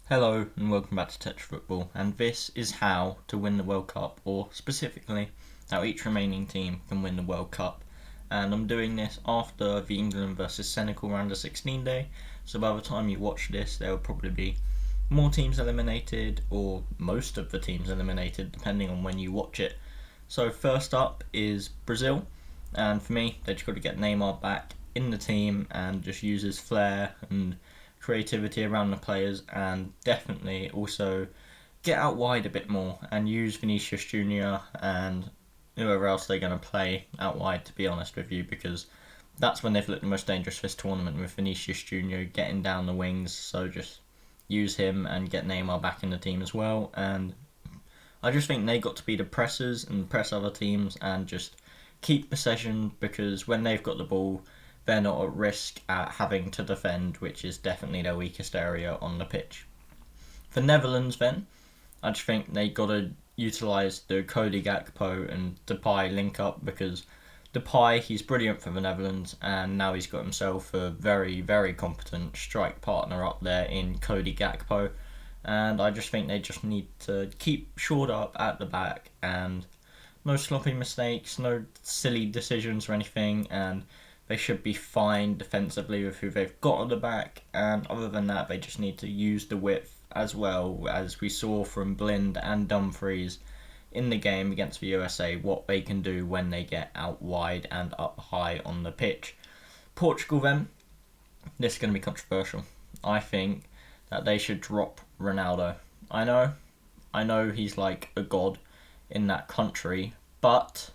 Hello and welcome back to Touch Football, and this is how to win the World Cup, or specifically how each remaining team can win the World Cup. And I'm doing this after the England versus Senegal round of 16 day, so by the time you watch this there will probably be more teams eliminated, or most of the teams eliminated depending on when you watch it. So first up is Brazil, and for me they just got to get Neymar back in the team and just use his flair and creativity around the players, and definitely also get out wide a bit more and use Vinicius Junior and whoever else they're going to play out wide, to be honest with you, because that's when they've looked the most dangerous this tournament, with Vinicius Junior getting down the wings. So just use him and get Neymar back in the team as well. And I just think they got to be the pressers and press other teams and just keep possession, because when they've got the ball they're not at risk at having to defend, which is definitely their weakest area on the pitch. For Netherlands then, I just think they got to utilise the Cody Gakpo and Depay link up, because Depay, he's brilliant for the Netherlands, and now he's got himself a very, very competent strike partner up there in Cody Gakpo, and I just think they just need to keep shored up at the back and no sloppy mistakes, no silly decisions or anything, and they should be fine defensively with who they've got at the back. And other than that, they just need to use the width as well, as we saw from Blind and Dumfries in the game against the USA, what they can do when they get out wide and up high on the pitch. Portugal then, this is going to be controversial. I think that they should drop Ronaldo. I know he's like a god in that country, but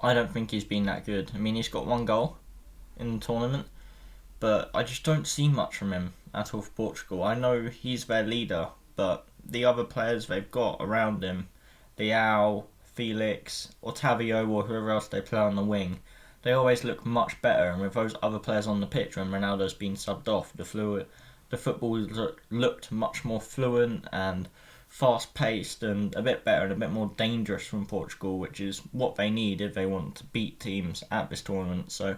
I don't think he's been that good. I mean, he's got one goal in the tournament, but I just don't see much from him at all for Portugal. I know he's their leader, but the other players they've got around him, Leao, Felix, Otavio, or whoever else they play on the wing, they always look much better. And with those other players on the pitch, when Ronaldo's been subbed off, the football looked much more fluent and fast-paced and a bit better and a bit more dangerous from Portugal, which is what they need if they want to beat teams at this tournament. So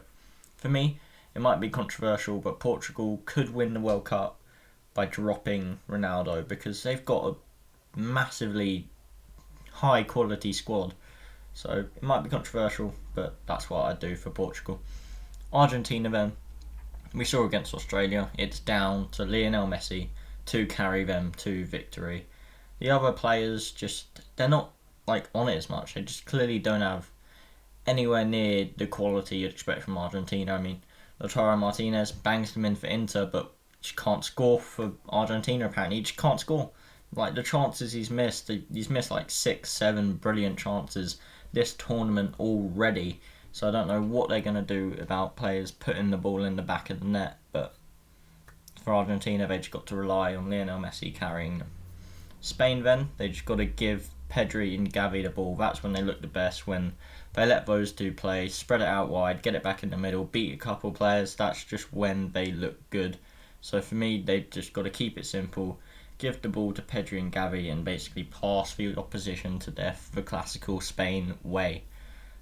for me, it might be controversial, but Portugal could win the World Cup by dropping Ronaldo, because they've got a massively high-quality squad. So it might be controversial, but that's what I'd do for Portugal. Argentina then, we saw against Australia, it's down to Lionel Messi to carry them to victory. The other players they're not like on it as much. They just clearly don't have anywhere near the quality you'd expect from Argentina. I mean, Lautaro Martinez bangs them in for Inter, but just can't score for Argentina apparently. He just can't score. Like, the chances he's missed like 6-7 brilliant chances this tournament already. So I don't know what they're going to do about players putting the ball in the back of the net, but for Argentina they just got to rely on Lionel Messi carrying them. Spain then, they just got to give Pedri and Gavi the ball. That's when they look the best, when they let those two play, spread it out wide, get it back in the middle, beat a couple players. That's just when they look good. So for me, they've just got to keep it simple, give the ball to Pedri and Gavi, and basically pass the opposition to death the classical Spain way.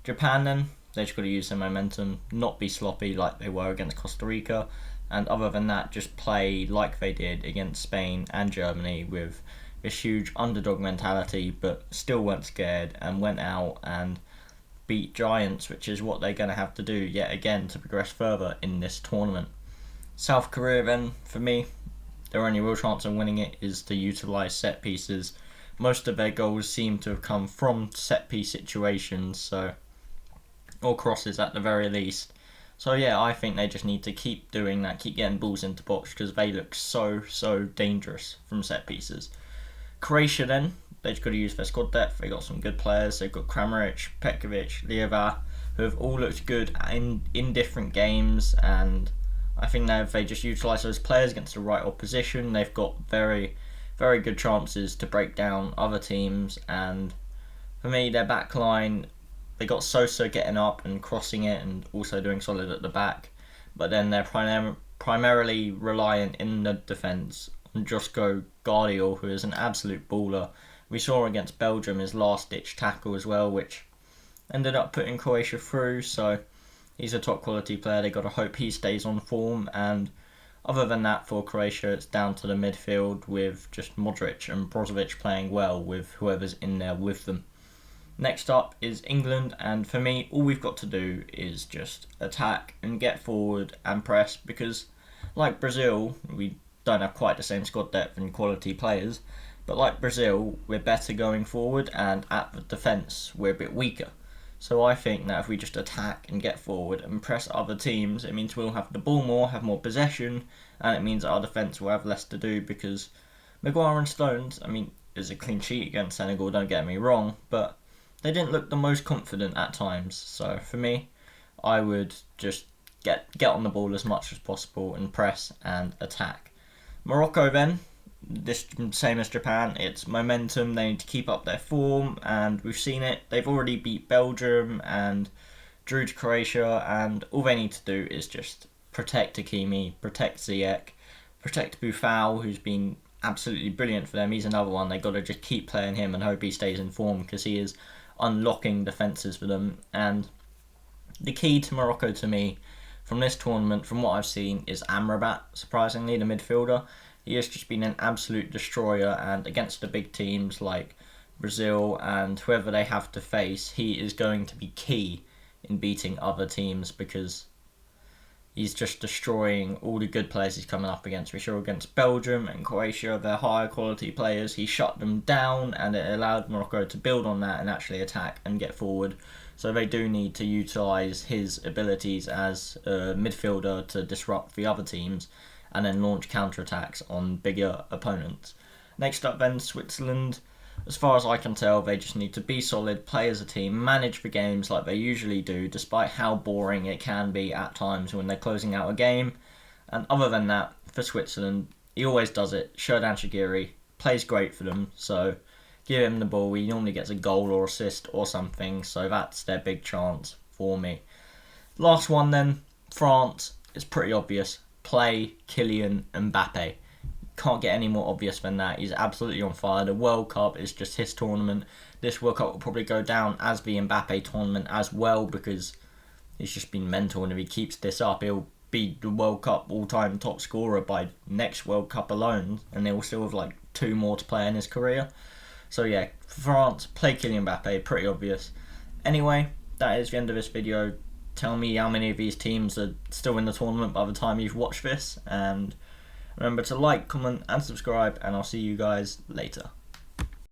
Japan then, they just got to use their momentum, not be sloppy like they were against Costa Rica, and other than that, just play like they did against Spain and Germany, with this huge underdog mentality, but still weren't scared and went out and beat giants, which is what they're going to have to do yet again to progress further in this tournament. South Korea then, for me, their only real chance of winning it is to utilise set pieces. Most of their goals seem to have come from set piece situations, or crosses at the very least. So yeah, I think they just need to keep doing that, keep getting balls into box, because they look so dangerous from set pieces. Croatia then, they just got to use their squad depth. They got some good players. They've got Kramaric, Petkovic, Lieva, who have all looked good in different games, and I think that if they just utilise those players against the right opposition, they've got very, very good chances to break down other teams. And for me, their back line, they got Sosa getting up and crossing it and also doing solid at the back, but then they're primarily reliant in the defence on Josko Gvardiol, who is an absolute baller. We saw against Belgium his last-ditch tackle as well, which ended up putting Croatia through, so he's a top quality player. They've got to hope he stays on form, and Other than that, for Croatia, it's down to the midfield with just Modric and Brozovic playing well with whoever's in there with them. Next up is England, and for me, all we've got to do is just attack and get forward and press, because like Brazil, we don't have quite the same squad depth and quality players, but like Brazil, we're better going forward, and at the defence, we're a bit weaker. So I think that if we just attack and get forward and press other teams, it means we'll have the ball more, have more possession, and it means our defence will have less to do, because Maguire and Stones, it's a clean sheet against Senegal, don't get me wrong, but they didn't look the most confident at times. So for me, I would just get on the ball as much as possible and press and attack. Morocco then, this same as Japan, it's momentum. They need to keep up their form, and we've seen it. They've already beat Belgium and drew to Croatia, and all they need to do is just protect Hakimi, protect Ziyech, protect Buffal, who's been absolutely brilliant for them. He's another one. They've got to just keep playing him and hope he stays in form, because he is unlocking defences for them. And the key to Morocco, to me, from this tournament, from what I've seen, is Amrabat, surprisingly, the midfielder. He has just been an absolute destroyer, and against the big teams like Brazil and whoever they have to face, he is going to be key in beating other teams, because he's just destroying all the good players he's coming up against. We saw against Belgium and Croatia, they're higher quality players. He shut them down, and it allowed Morocco to build on that and actually attack and get forward. So they do need to utilise his abilities as a midfielder to disrupt the other teams and then launch counter-attacks on bigger opponents. Next up then, Switzerland. As far as I can tell, they just need to be solid, play as a team, manage the games like they usually do, despite how boring it can be at times when they're closing out a game. And other than that, for Switzerland, he always does it. Xherdan Shaqiri plays great for them, so give him the ball. He normally gets a goal or assist or something, so that's their big chance for me. Last one then, France. It's pretty obvious. Play Kylian Mbappe. Can't get any more obvious than that. He's absolutely on fire. The World Cup is just his tournament. This World Cup will probably go down as the Mbappe tournament as well, because he's just been mental, and if he keeps this up, he'll be the World Cup all-time top scorer by next World Cup alone, and they will still have like 2 more to play in his career. So yeah, France, play Kylian Mbappe, pretty obvious. Anyway, that is the end of this video. Tell me how many of these teams are still in the tournament by the time you've watched this, and remember to like, comment and subscribe, and I'll see you guys later.